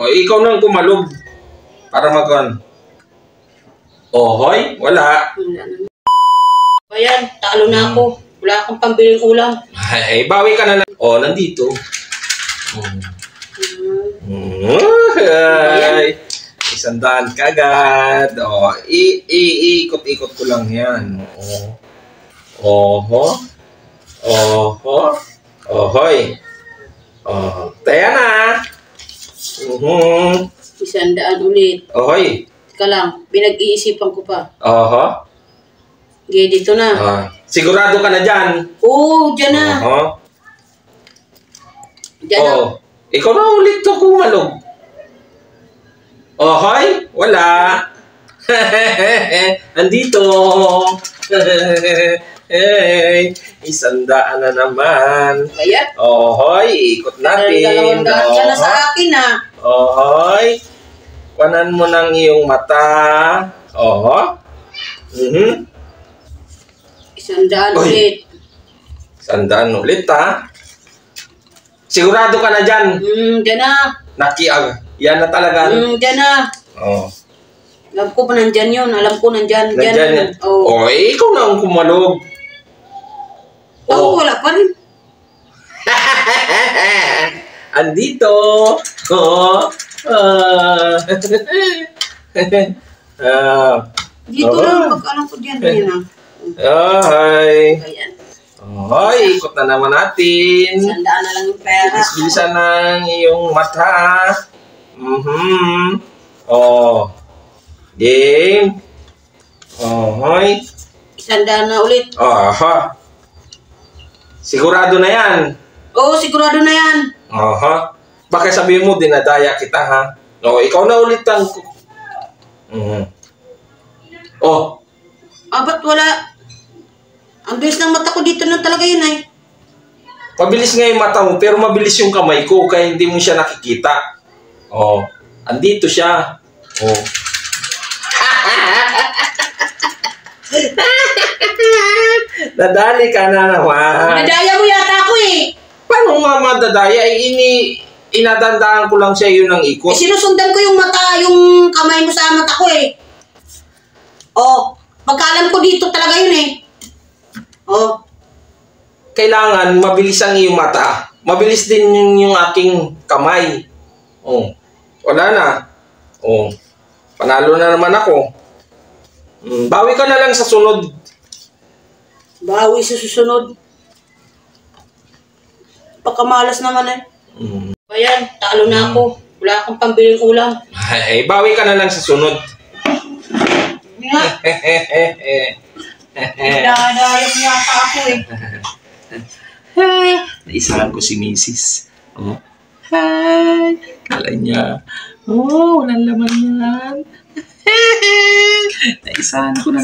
O, ikaw nang kumalog. Para magkon. Hoy, wala. Ayan, talo na ako. Wala akong pambiling ulam. Ay, bawi ka na lang. O, nandito. Ay, 100 kagad. O, ikot-ikot ko lang yan. Oho. Ohoy. Taya na. 100 ulit. Ohoy. Teka lang, pinag-iisipan ko pa. Oho. Okay, dito na. Sigurado ka na dyan. Oo, dyan na. Dyan na. Ikaw na ulit to kumalog. Hoy, wala. Andito. Hey, 100 na naman. Ayan. Hoy, ikot natin. 200 ka na sa akin, ha. Hoy, kuhanan mo ng iyong mata. 100 ulit. 100 ulit, ha? Sigurado ka na dyan. Dyan na. Yan na talaga. Dyan na. Alam ko pa nandyan yun. Alam ko nandyan. Nandyan yan. Ikaw na ang kumalog. Wala pa rin. Andito. Dito lang. Pag-alam ko dyan. Ayan. Ayan. Ikot na naman natin. 100 na lang yung pera. Bilisan ng iyong mata. Game. Hoy. 100 na ulit. Sigurado na yan. Oo, sigurado na yan. Baka sabihin mo, dinadaya kita, ha? Ikaw na ulit ang... Ba't wala? Ang bilis ng mata ko dito na talaga yun, ay. Mabilis nga yung mata mo, pero mabilis yung kamay ko, kaya hindi mo siya nakikita. Andito siya. Nadali ka na naman. Nadaya mo yata ako, eh. Paano nga madadaya? Inadandaan ko lang siya yun ng ikot. Sinusundan ko yung mata, yung kamay mo sa mata ko, eh. Pagkaalam ko dito talaga yun, eh. Kailangan mabilis ang iyong mata. Mabilis din yung aking kamay. Wala na. Panalo na naman ako. Bawi ka na lang sa sunod. Bawi sa susunod. Pagkamalas naman, eh. Ayan, talo na ako. Wala akong pambiling ulam. Ay, bawi ka na lang sa sunod. Dadayap niya ako, eh. Naisahan ko si Mrs. Hi! Kala niya, walang laman yan. Naisahan ko na.